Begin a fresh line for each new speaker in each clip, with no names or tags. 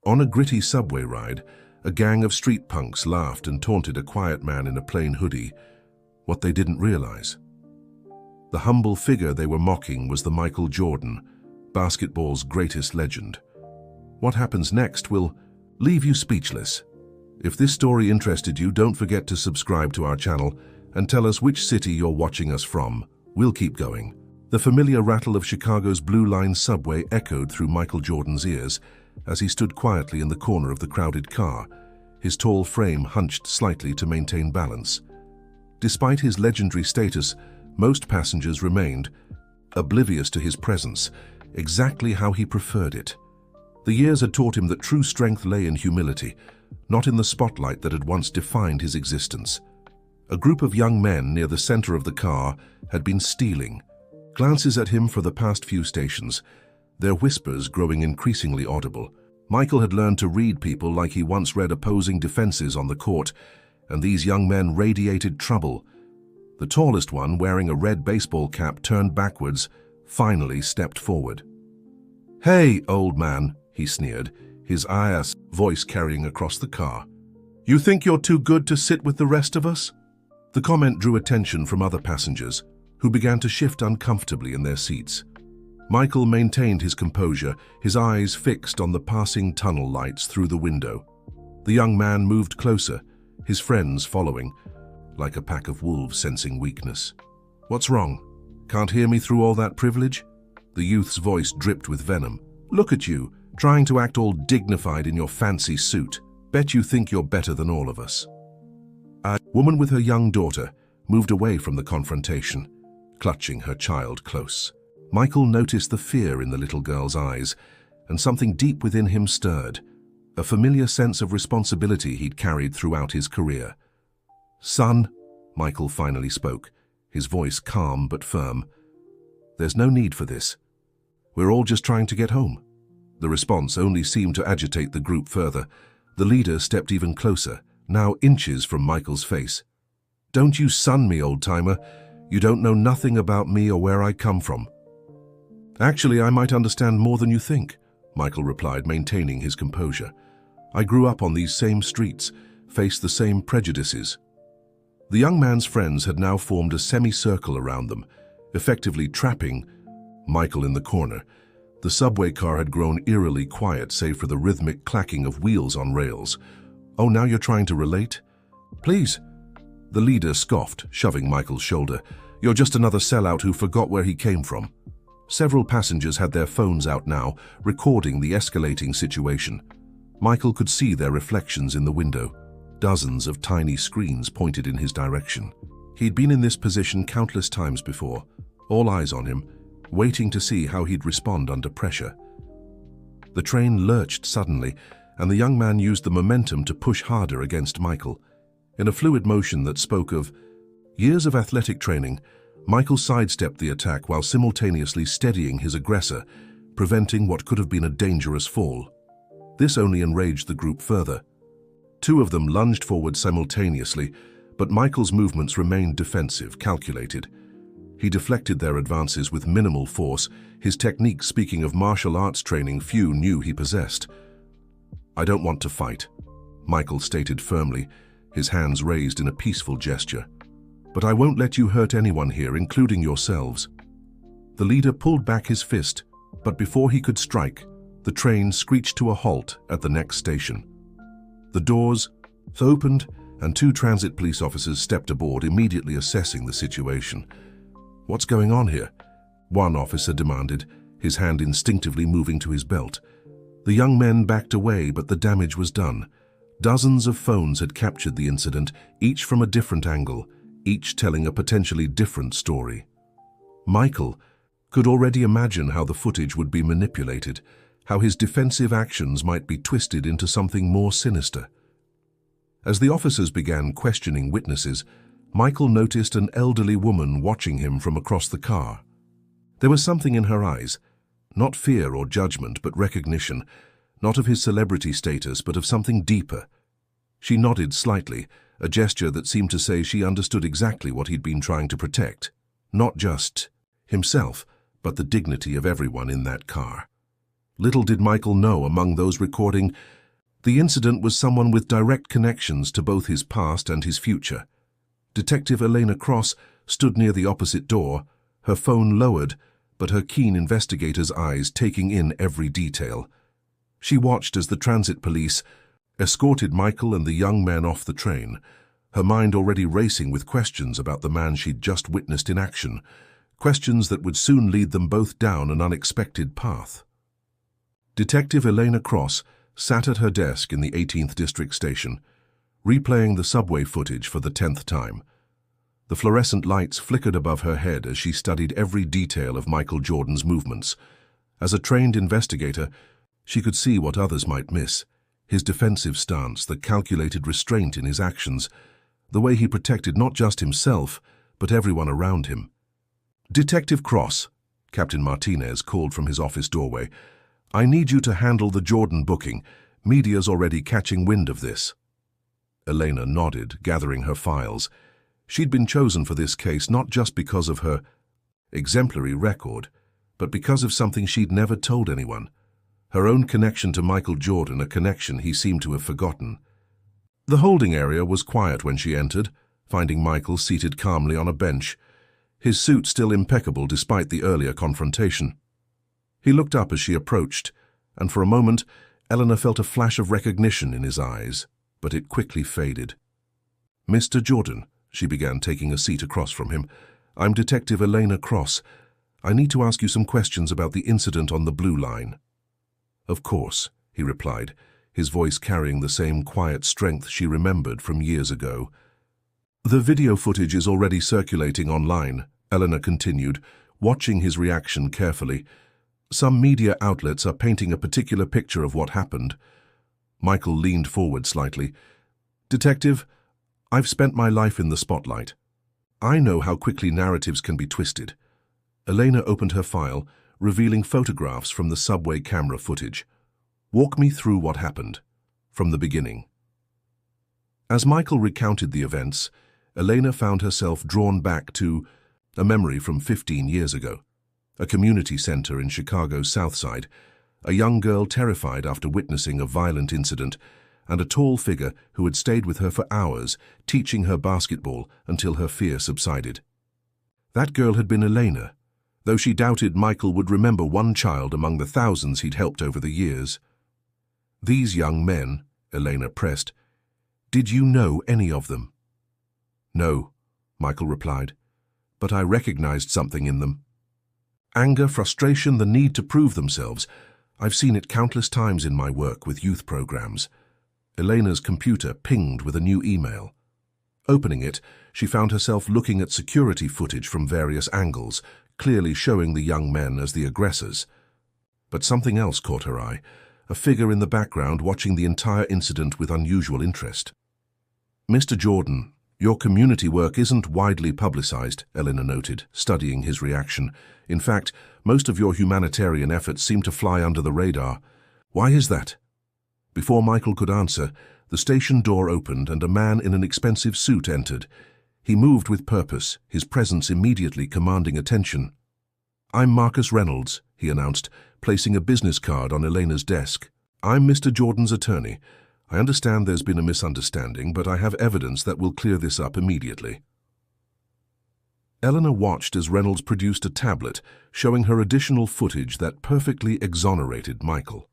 On a gritty subway ride, a gang of street punks laughed and taunted a quiet man in a plain hoodie. What they didn't realize: the humble figure they were mocking was the Michael Jordan, basketball's greatest legend. What happens next will leave you speechless. If this story interested you, don't forget to subscribe to our channel and tell us which city you're watching us from. We'll keep going. The familiar rattle of Chicago's Blue Line subway echoed through Michael Jordan's ears as he stood quietly in the corner of the crowded car, his tall frame hunched slightly to maintain balance. Despite his legendary status, most passengers remained oblivious to his presence, exactly how he preferred it. The years had taught him that true strength lay in humility, not in the spotlight that had once defined his existence. A group of young men near the center of the car had been stealing glances at him for the past few stations, their whispers growing increasingly audible. Michael had learned to read people like he once read opposing defenses on the court, and these young men radiated trouble. The tallest one, wearing a red baseball cap turned backwards, finally stepped forward. "Hey, old man," he sneered, his IS voice carrying across the car. "You think you're too good to sit with the rest of us?" The comment drew attention from other passengers, who began to shift uncomfortably in their seats. Michael maintained his composure, his eyes fixed on the passing tunnel lights through the window. The young man moved closer, his friends following, like a pack of wolves sensing weakness. "What's wrong? Can't hear me through all that privilege?" The youth's voice dripped with venom. "Look at you, trying to act all dignified in your fancy suit. Bet you think you're better than all of us." A woman with her young daughter moved away from the confrontation, clutching her child close. Michael noticed the fear in the little girl's eyes, and something deep within him stirred, a familiar sense of responsibility he'd carried throughout his career. "Son," Michael finally spoke, his voice calm but firm, "there's no need for this. We're all just trying to get home." The response only seemed to agitate the group further. The leader stepped even closer, now inches from Michael's face. "Don't you son me, old-timer. You don't know nothing about me or where I come from." "Actually, I might understand more than you think," Michael replied, maintaining his composure. "I grew up on these same streets, faced the same prejudices." The young man's friends had now formed a semicircle around them, effectively trapping Michael in the corner. The subway car had grown eerily quiet, save for the rhythmic clacking of wheels on rails. "Oh, now you're trying to relate? Please." The leader scoffed, shoving Michael's shoulder. "You're just another sellout who forgot where he came from." Several passengers had their phones out now, recording the escalating situation. Michael could see their reflections in the window. Dozens of tiny screens pointed in his direction. He'd been in this position countless times before, all eyes on him, waiting to see how he'd respond under pressure. The train lurched suddenly, and the young man used the momentum to push harder against Michael. In a fluid motion that spoke of years of athletic training, Michael sidestepped the attack while simultaneously steadying his aggressor, preventing what could have been a dangerous fall. This only enraged the group further. Two of them lunged forward simultaneously, but Michael's movements remained defensive, calculated. He deflected their advances with minimal force, his technique speaking of martial arts training few knew he possessed. "I don't want to fight," Michael stated firmly, his hands raised in a peaceful gesture. "But I won't let you hurt anyone here, including yourselves." The leader pulled back his fist, but before he could strike, the train screeched to a halt at the next station. The doors opened, and two transit police officers stepped aboard, immediately assessing the situation. "What's going on here?" one officer demanded, his hand instinctively moving to his belt. The young men backed away, but the damage was done. Dozens of phones had captured the incident, each from a different angle, each telling a potentially different story. Michael could already imagine how the footage would be manipulated, how his defensive actions might be twisted into something more sinister. As the officers began questioning witnesses, Michael noticed an elderly woman watching him from across the car. There was something in her eyes, not fear or judgment, but recognition, not of his celebrity status, but of something deeper. She nodded slightly, a gesture that seemed to say she understood exactly what he'd been trying to protect. Not just himself, but the dignity of everyone in that car. Little did Michael know, among those recording, The incident was someone with direct connections to both his past and his future. Detective Elena Cross stood near the opposite door, her phone lowered, but her keen investigator's eyes taking in every detail. She watched as the transit police escorted Michael and the young men off the train, her mind already racing with questions about the man she'd just witnessed in action, questions that would soon lead them both down an unexpected path. Detective Elena Cross sat at her desk in the 18th District Station, replaying the subway footage for the 10th time. The fluorescent lights flickered above her head as she studied every detail of Michael Jordan's movements. As a trained investigator, she could see what others might miss: his defensive stance, the calculated restraint in his actions, the way he protected not just himself, but everyone around him. "Detective Cross," Captain Martinez called from his office doorway, "I need you to handle the Jordan booking. Media's already catching wind of this." Elena nodded, gathering her files. She'd been chosen for this case not just because of her exemplary record, but because of something she'd never told anyone: her own connection to Michael Jordan, a connection he seemed to have forgotten. The holding area was quiet when she entered, finding Michael seated calmly on a bench, his suit still impeccable despite the earlier confrontation. He looked up as she approached, and for a moment Elena felt a flash of recognition in his eyes, but it quickly faded. "Mr. Jordan," she began, taking a seat across from him, "I'm Detective Elena Cross. I need to ask you some questions about the incident on the Blue Line." "Of course," he replied, his voice carrying the same quiet strength she remembered from years ago. "The video footage is already circulating online," Elena continued, watching his reaction carefully. "Some media outlets are painting a particular picture of what happened." Michael leaned forward slightly. "Detective, I've spent my life in the spotlight. I know how quickly narratives can be twisted." Elena opened her file, revealing photographs from the subway camera footage. "Walk me through what happened, from the beginning." As Michael recounted the events, Elena found herself drawn back to a memory from 15 years ago. A community center in Chicago's South Side, a young girl terrified after witnessing a violent incident, and a tall figure who had stayed with her for hours, teaching her basketball until her fear subsided. That girl had been Elena, though she doubted Michael would remember one child among the thousands he'd helped over the years. "These young men," Elena pressed, "did you know any of them?" "No," Michael replied, "but I recognized something in them. Anger, frustration, the need to prove themselves. I've seen it countless times in my work with youth programs." Elena's computer pinged with a new email. Opening it, she found herself looking at security footage from various angles, clearly showing the young men as the aggressors. But something else caught her eye, a figure in the background watching the entire incident with unusual interest. "Mr. Jordan, your community work isn't widely publicized," Elena noted, studying his reaction. "In fact, most of your humanitarian efforts seem to fly under the radar. Why is that?" Before Michael could answer, the station door opened and a man in an expensive suit entered. He moved with purpose, his presence immediately commanding attention. "I'm Marcus Reynolds," he announced, placing a business card on Elena's desk. "I'm Mr. Jordan's attorney. I understand there's been a misunderstanding, but I have evidence that will clear this up immediately." Elena watched as Reynolds produced a tablet showing her additional footage that perfectly exonerated Michael.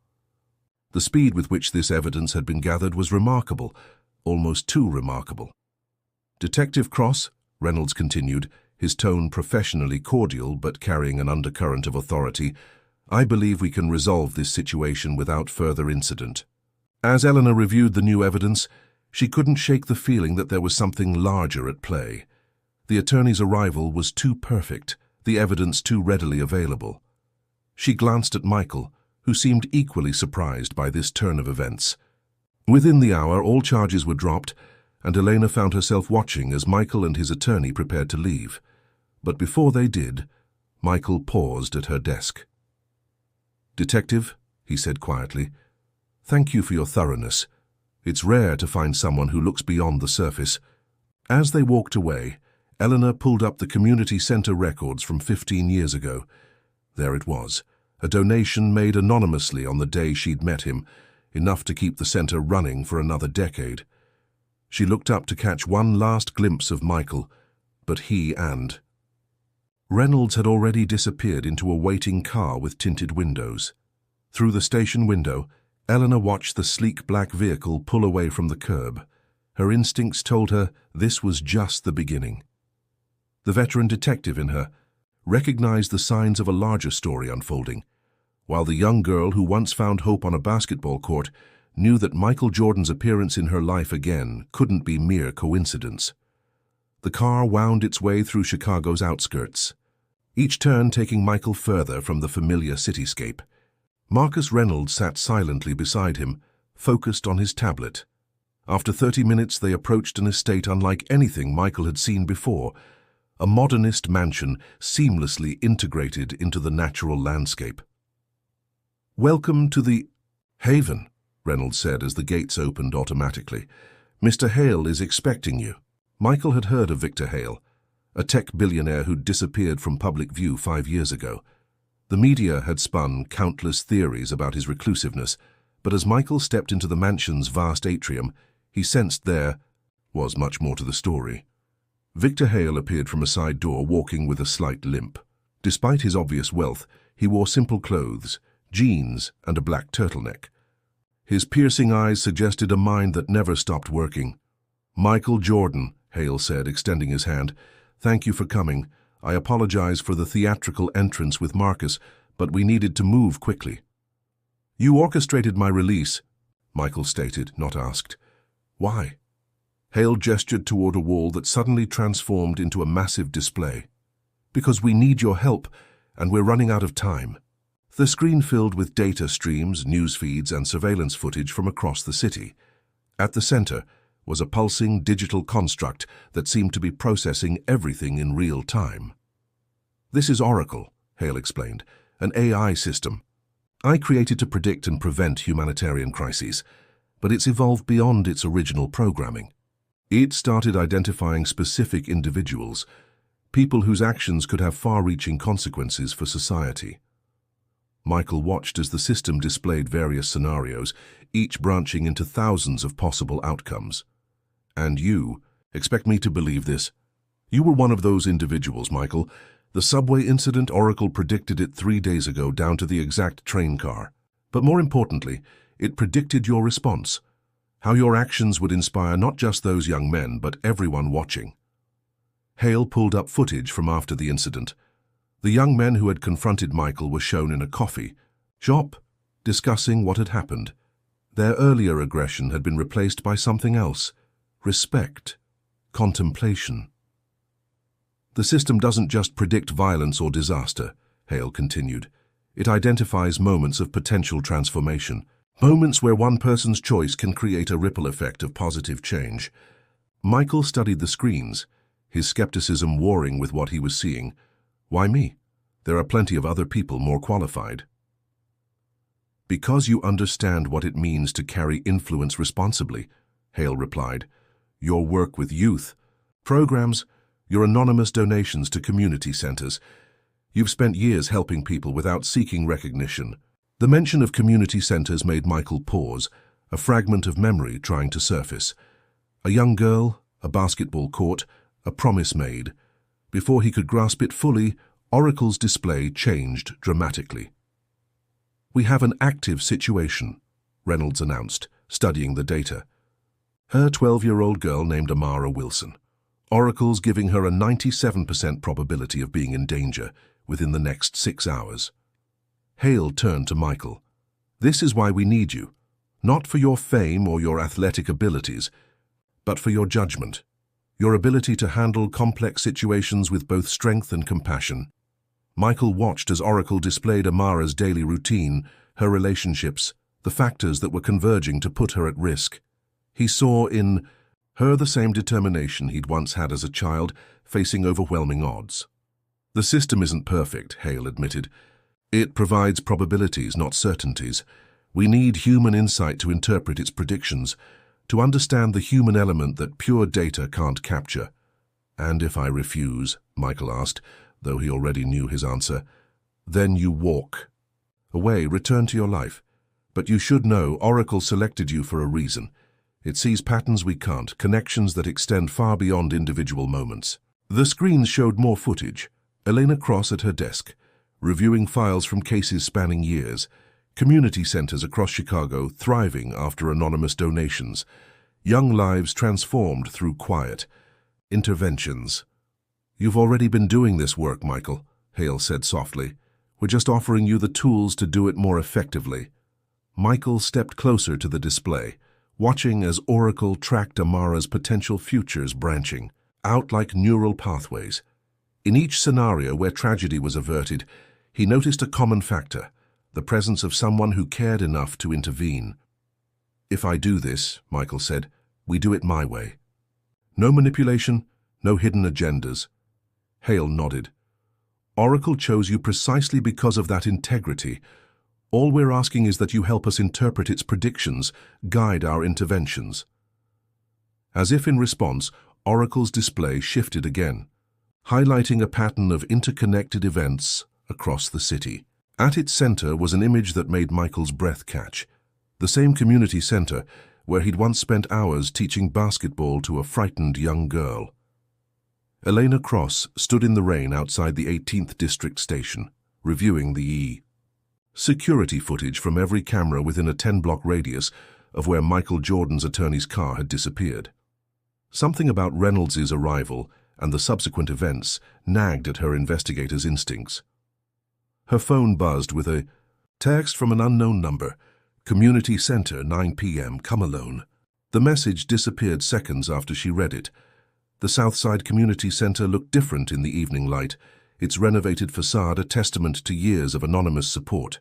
The speed with which this evidence had been gathered was remarkable, almost too remarkable. "Detective Cross," Reynolds continued, his tone professionally cordial but carrying an undercurrent of authority, "I believe we can resolve this situation without further incident." As Elena reviewed the new evidence, she couldn't shake the feeling that there was something larger at play. The attorney's arrival was too perfect, the evidence too readily available. She glanced at Michael, who seemed equally surprised by this turn of events. Within the hour, all charges were dropped, and Elena found herself watching as Michael and his attorney prepared to leave. But before they did, Michael paused at her desk. "Detective," he said quietly, "thank you for your thoroughness. It's rare to find someone who looks beyond the surface." As they walked away, Elena pulled up the community center records from 15 years ago. There it was, a donation made anonymously on the day she'd met him. enough to keep the center running for another decade. She looked up to catch one last glimpse of Michael, but Reynolds had already disappeared into a waiting car with tinted windows. Through the station window, Eleanor watched the sleek black vehicle pull away from the curb. Her instincts told her this was just the beginning. The veteran detective in her recognized the signs of a larger story unfolding, while the young girl who once found hope on a basketball court knew that Michael Jordan's appearance in her life again couldn't be mere coincidence. The car wound its way through Chicago's outskirts, each turn taking Michael further from the familiar cityscape. Marcus Reynolds sat silently beside him, focused on his tablet. After 30 minutes, they approached an estate unlike anything Michael had seen before, a modernist mansion seamlessly integrated into the natural landscape. "Welcome to the Haven," Reynolds said as the gates opened automatically. "Mr. Hale is expecting you." Michael had heard of Victor Hale, a tech billionaire who'd disappeared from public view 5 years ago. The media had spun countless theories about his reclusiveness, but as Michael stepped into the mansion's vast atrium, he sensed there was much more to the story. Victor Hale appeared from a side door, walking with a slight limp. Despite his obvious wealth, he wore simple clothes, jeans, and a black turtleneck. His piercing eyes suggested a mind that never stopped working. "Michael Jordan," Hale said, extending his hand. "Thank you for coming. I apologize for the theatrical entrance with Marcus, but we needed to move quickly." "You orchestrated my release," Michael stated, not asked. "Why?" Hale gestured toward a wall that suddenly transformed into a massive display. "Because we need your help, and we're running out of time." The screen filled with data streams, news feeds, and surveillance footage from across the city. At the center was a pulsing digital construct that seemed to be processing everything in real time. "This is Oracle," Hale explained, "an AI system. I created to predict and prevent humanitarian crises, but it's evolved beyond its original programming. It started identifying specific individuals, people whose actions could have far-reaching consequences for society." Michael watched as the system displayed various scenarios, each branching into thousands of possible outcomes. "And you expect me to believe this? You were one of those individuals, Michael. The subway incident, Oracle predicted it 3 days ago down to the exact train car. But more importantly, it predicted your response, how your actions would inspire not just those young men, but everyone watching." Hale pulled up footage from after the incident. The young men who had confronted Michael were shown in a coffee shop, discussing what had happened. Their earlier aggression had been replaced by something else: respect, contemplation. "The system doesn't just predict violence or disaster," Hale continued. "It identifies moments of potential transformation, moments where one person's choice can create a ripple effect of positive change." Michael studied the screens, his skepticism warring with what he was seeing. "Why me? There are plenty of other people more qualified." "Because you understand what it means to carry influence responsibly," Hale replied. "Your work with youth, programs, your anonymous donations to community centers. You've spent years helping people without seeking recognition." The mention of community centers made Michael pause, a fragment of memory trying to surface. A young girl, a basketball court, a promise made. Before he could grasp it fully, Oracle's display changed dramatically. "We have an active situation," Reynolds announced, studying the data. "Her 12-year-old girl named Amara Wilson. Oracle's giving her a 97% probability of being in danger within the next 6 hours." Hale turned to Michael. "This is why we need you, not for your fame or your athletic abilities, but for your judgment, your ability to handle complex situations with both strength and compassion." Michael watched as Oracle displayed Amara's daily routine, her relationships, the factors that were converging to put her at risk. He saw in her the same determination he'd once had as a child, facing overwhelming odds. "The system isn't perfect," Hale admitted. "It provides probabilities, not certainties. We need human insight to interpret its predictions, to understand the human element that pure data can't capture." "And if I refuse?" Michael asked, though he already knew his answer. "Then you walk away, return to your life. But you should know Oracle selected you for a reason. It sees patterns we can't, connections that extend far beyond individual moments. The screens showed more footage. Elena Cross at her desk, reviewing files from cases spanning years. Community centers across Chicago thriving after anonymous donations. Young lives transformed through quiet interventions. "You've already been doing this work, Michael," Hale said softly. "We're just offering you the tools to do it more effectively." Michael stepped closer to the display, watching as Oracle tracked Amara's potential futures branching out like neural pathways. In each scenario where tragedy was averted, he noticed a common factor: the presence of someone who cared enough to intervene. "If I do this," Michael said, "we do it my way. No manipulation, no hidden agendas." Hale nodded. "Oracle chose you precisely because of that integrity. All we're asking is that you help us interpret its predictions, guide our interventions." As if in response, Oracle's display shifted again, highlighting a pattern of interconnected events across the city. At its center was an image that made Michael's breath catch. The same community center where he'd once spent hours teaching basketball to a frightened young girl. Elena Cross stood in the rain outside the 18th District Station, reviewing the security footage from every camera within a 10-block radius of where Michael Jordan's attorney's car had disappeared. Something about Reynolds' arrival and the subsequent events nagged at her investigator's instincts. Her phone buzzed with a text from an unknown number: "Community Center, 9 p.m., come alone." The message disappeared seconds after she read it. The Southside Community Center looked different in the evening light, its renovated facade a testament to years of anonymous support.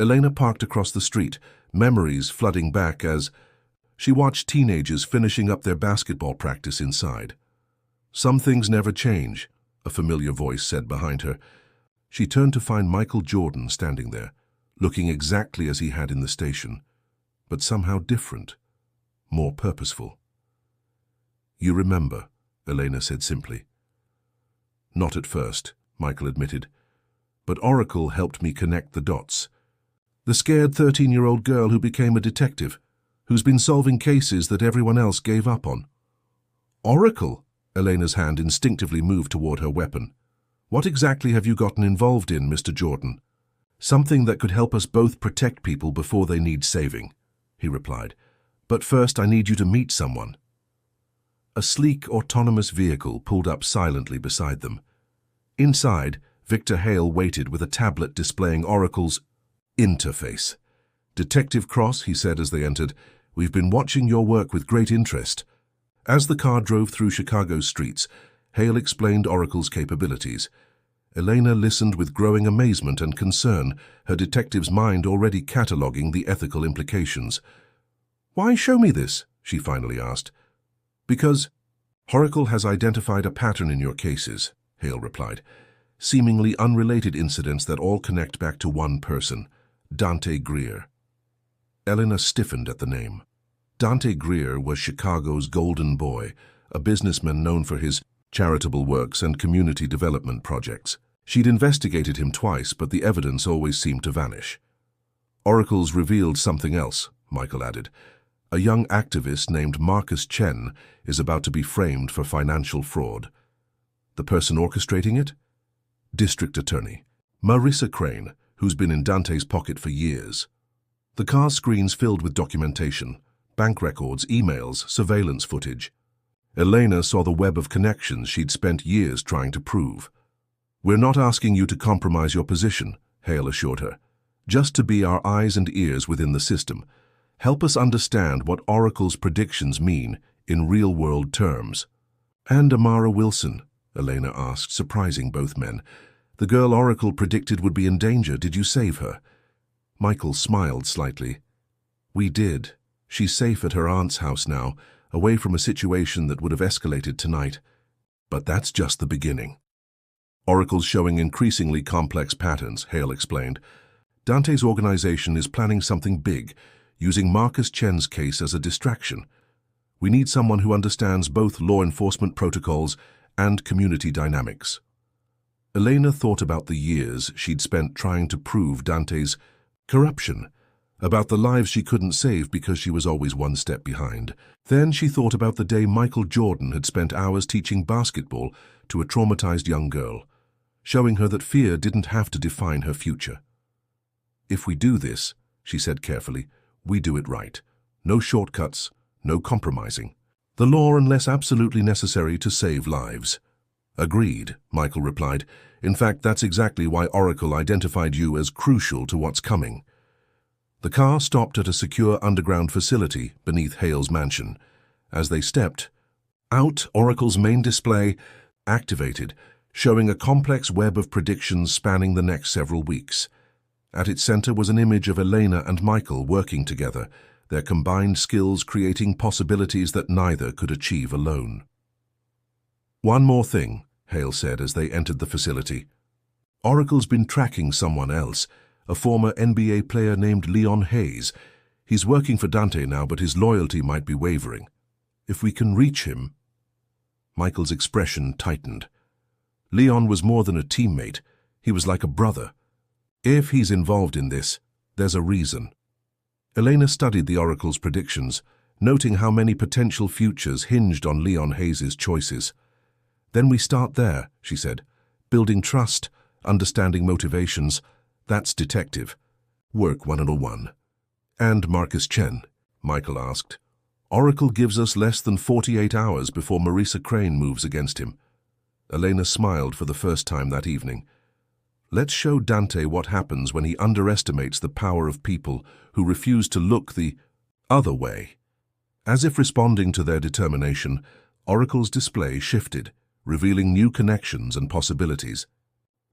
Elena parked across the street, memories flooding back as she watched teenagers finishing up their basketball practice inside. "Some things never change," a familiar voice said behind her. She turned to find Michael Jordan standing there, looking exactly as he had in the station, but somehow different, more purposeful. "You remember," Elena said simply. "Not at first," Michael admitted, "but Oracle helped me connect the dots. The scared 13-year-old girl who became a detective, who's been solving cases that everyone else gave up on." "Oracle?" Elena's hand instinctively moved toward her weapon. "What exactly have you gotten involved in, Mr. Jordan?" "Something that could help us both protect people before they need saving," he replied. "But first I need you to meet someone." A sleek, autonomous vehicle pulled up silently beside them. Inside, Victor Hale waited with a tablet displaying Oracle's interface. "Detective Cross," he said as they entered, "we've been watching your work with great interest." As the car drove through Chicago's streets, Hale explained Oracle's capabilities. Elena listened with growing amazement and concern, her detective's mind already cataloging the ethical implications. "Why show me this?" she finally asked. "Because Oracle has identified a pattern in your cases," Hale replied. "Seemingly unrelated incidents that all connect back to one person, Dante Greer." Elena stiffened at the name. Dante Greer was Chicago's golden boy, a businessman known for his charitable works and community development projects. She'd investigated him twice, but the evidence always seemed to vanish. "Oracle's revealed something else," Michael added. "A young activist named Marcus Chen is about to be framed for financial fraud." "The person orchestrating it?" "District Attorney Marissa Crane, who's been in Dante's pocket for years." The car's screens filled with documentation, bank records, emails, surveillance footage. Elena saw the web of connections she'd spent years trying to prove. "We're not asking you to compromise your position," Hale assured her. "Just to be our eyes and ears within the system. Help us understand what Oracle's predictions mean in real-world terms." "And Amara Wilson?" Elena asked, surprising both men. "The girl Oracle predicted would be in danger. Did you save her?" Michael smiled slightly. "We did. She's safe at her aunt's house now, away from a situation that would have escalated tonight. But that's just the beginning." "Oracle's showing increasingly complex patterns," Hale explained. "Dante's organization is planning something big, using Marcus Chen's case as a distraction. We need someone who understands both law enforcement protocols and community dynamics." Elena thought about the years she'd spent trying to prove Dante's corruption, about the lives she couldn't save because she was always one step behind. Then she thought about the day Michael Jordan had spent hours teaching basketball to a traumatized young girl, showing her that fear didn't have to define her future. "If we do this," she said carefully, "we do it right. No shortcuts, no compromising. The law unless absolutely necessary to save lives." "Agreed," Michael replied. "In fact, that's exactly why Oracle identified you as crucial to what's coming." The car stopped at a secure underground facility beneath Hale's mansion. As they stepped out, Oracle's main display activated, showing a complex web of predictions spanning the next several weeks. At its center was an image of Elena and Michael working together, their combined skills creating possibilities that neither could achieve alone. "One more thing," Hale said as they entered the facility. "Oracle's been tracking someone else, a former NBA player named Leon Hayes. He's working for Dante now, but his loyalty might be wavering. If we can reach him—" Michael's expression tightened. Leon was more than a teammate. He was like a brother. If he's involved in this, there's a reason. Elena studied the Oracle's predictions, noting how many potential futures hinged on Leon Hayes' choices. "Then we start there," she said. "Building trust, understanding motivations. That's detective work 101. "And Marcus Chen?" Michael asked. "Oracle gives us less than 48 hours before Marisa Crane moves against him." Elena smiled for the first time that evening. "Let's show Dante what happens when he underestimates the power of people who refuse to look the other way." As if responding to their determination, Oracle's display shifted, revealing new connections and possibilities.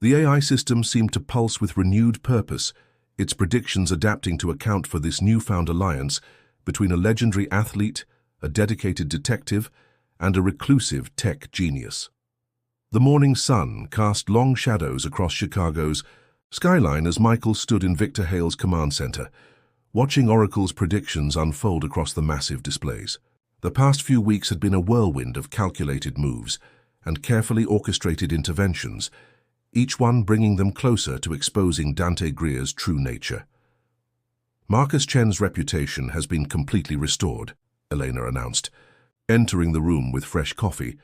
The AI system seemed to pulse with renewed purpose, its predictions adapting to account for this newfound alliance between a legendary athlete, a dedicated detective, and a reclusive tech genius. The morning sun cast long shadows across Chicago's skyline as Michael stood in Victor Hale's command center, watching Oracle's predictions unfold across the massive displays. The past few weeks had been a whirlwind of calculated moves and carefully orchestrated interventions, each one bringing them closer to exposing Dante Greer's true nature. "Marcus Chen's reputation has been completely restored," Elena announced, entering the room with fresh coffee.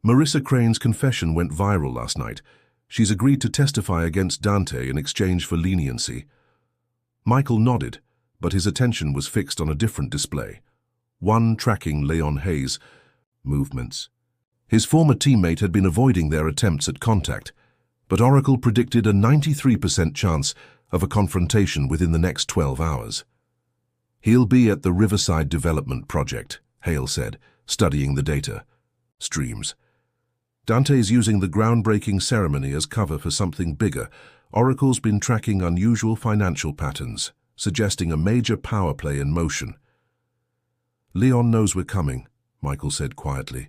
"Marisa Crane's confession went viral last night. She's agreed to testify against Dante in exchange for leniency." Michael nodded, but his attention was fixed on a different display, one tracking Leon Hayes' movements. His former teammate had been avoiding their attempts at contact, but Oracle predicted a 93% chance of a confrontation within the next 12 hours. "He'll be at the Riverside Development Project," Hale said, studying the data. Streams. "Dante's using the groundbreaking ceremony as cover for something bigger. Oracle's been tracking unusual financial patterns, suggesting a major power play in motion." "Leon knows we're coming," Michael said quietly.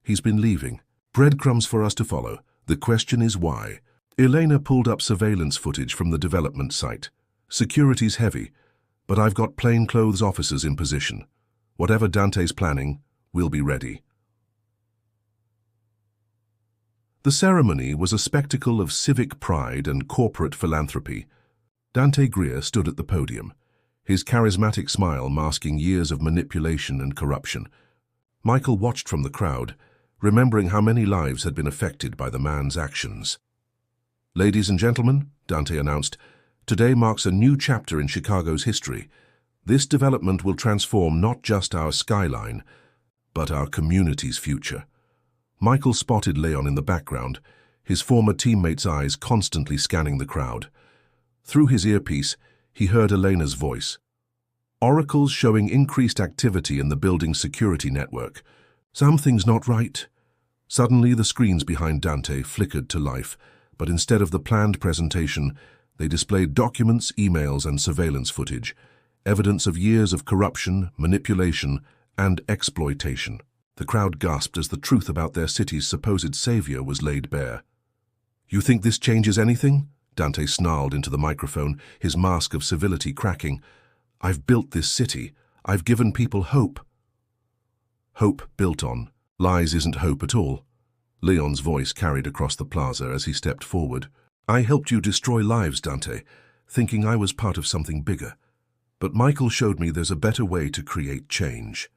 "He's been leaving. Breadcrumbs for us to follow. The question is why." Elena pulled up surveillance footage from the development site. "Security's heavy, but I've got plainclothes officers in position. Whatever Dante's planning, we'll be ready." The ceremony was a spectacle of civic pride and corporate philanthropy. Dante Greer stood at the podium, his charismatic smile masking years of manipulation and corruption. Michael watched from the crowd, remembering how many lives had been affected by the man's actions. "Ladies and gentlemen," Dante announced, "today marks a new chapter in Chicago's history. This development will transform not just our skyline, but our community's future." Michael spotted Leon in the background, his former teammate's eyes constantly scanning the crowd. Through his earpiece, he heard Elena's voice. "Oracle's showing increased activity in the building's security network. Something's not right." Suddenly, the screens behind Dante flickered to life, but instead of the planned presentation, they displayed documents, emails, and surveillance footage, evidence of years of corruption, manipulation, and exploitation. The crowd gasped as the truth about their city's supposed savior was laid bare. "You think this changes anything?" Dante snarled into the microphone, his mask of civility cracking. "I've built this city. I've given people hope." "Hope built on lies isn't hope at all." Leon's voice carried across the plaza as he stepped forward. "I helped you destroy lives, Dante, thinking I was part of something bigger. But Michael showed me there's a better way to create change.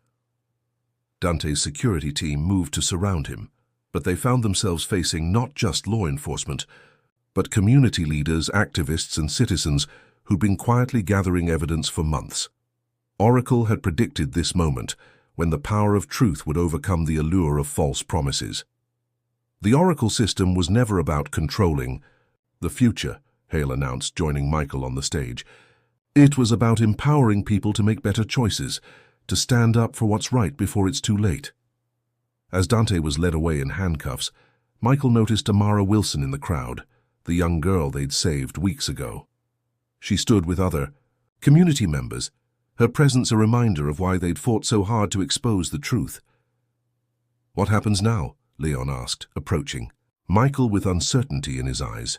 Dante's security team moved to surround him, but they found themselves facing not just law enforcement, but community leaders, activists, and citizens who'd been quietly gathering evidence for months. Oracle had predicted this moment, when the power of truth would overcome the allure of false promises. The Oracle system was never about controlling the future, Hale announced, joining Michael on the stage. It was about empowering people to make better choices, to stand up for what's right before it's too late. As Dante was led away in handcuffs, Michael noticed Amara Wilson in the crowd, the young girl they'd saved weeks ago. She stood with other community members, her presence a reminder of why they'd fought so hard to expose the truth. "What happens now?" Leon asked, approaching, Michael with uncertainty in his eyes.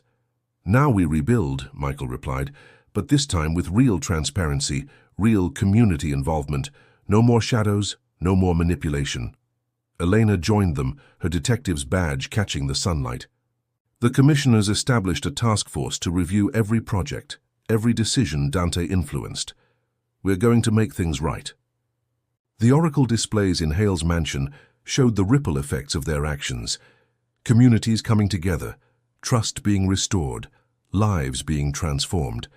"Now we rebuild," Michael replied, "but this time with real transparency, real community involvement. No more shadows, no more manipulation." Elena joined them, her detective's badge catching the sunlight. The commissioners established a task force to review every project, every decision Dante influenced. "We're going to make things right." The Oracle displays in Hale's mansion showed the ripple effects of their actions. Communities coming together, trust being restored, lives being transformed.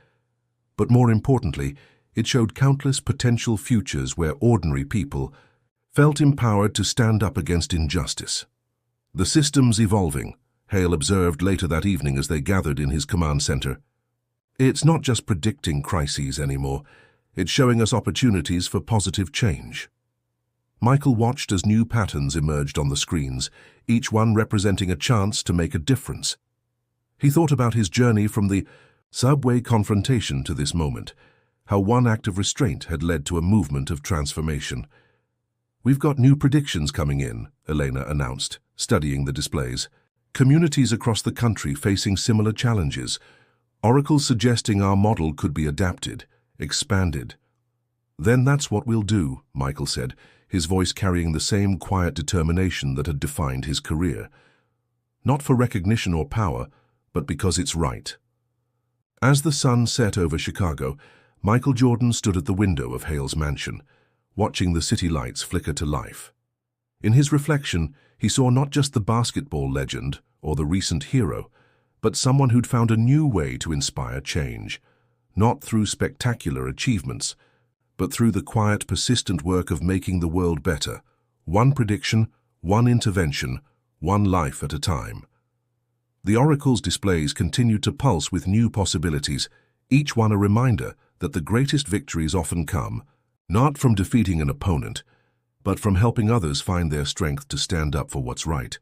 But more importantly, it showed countless potential futures where ordinary people felt empowered to stand up against injustice. "The system's evolving," Hale observed later that evening as they gathered in his command center. "It's not just predicting crises anymore. It's showing us opportunities for positive change." Michael watched as new patterns emerged on the screens, each one representing a chance to make a difference. He thought about his journey from the subway confrontation to this moment, how one act of restraint had led to a movement of transformation. "We've got new predictions coming in," Elena announced, studying the displays. "Communities across the country facing similar challenges. Oracle's suggesting our model could be adapted, expanded." "Then that's what we'll do," Michael said, his voice carrying the same quiet determination that had defined his career. "Not for recognition or power, but because it's right." As the sun set over Chicago, Michael Jordan stood at the window of Hale's mansion, watching the city lights flicker to life. In his reflection, he saw not just the basketball legend or the recent hero, but someone who'd found a new way to inspire change, not through spectacular achievements, but through the quiet, persistent work of making the world better, one prediction, one intervention, one life at a time. The Oracle's displays continued to pulse with new possibilities, each one a reminder that the greatest victories often come, not from defeating an opponent, but from helping others find their strength to stand up for what's right.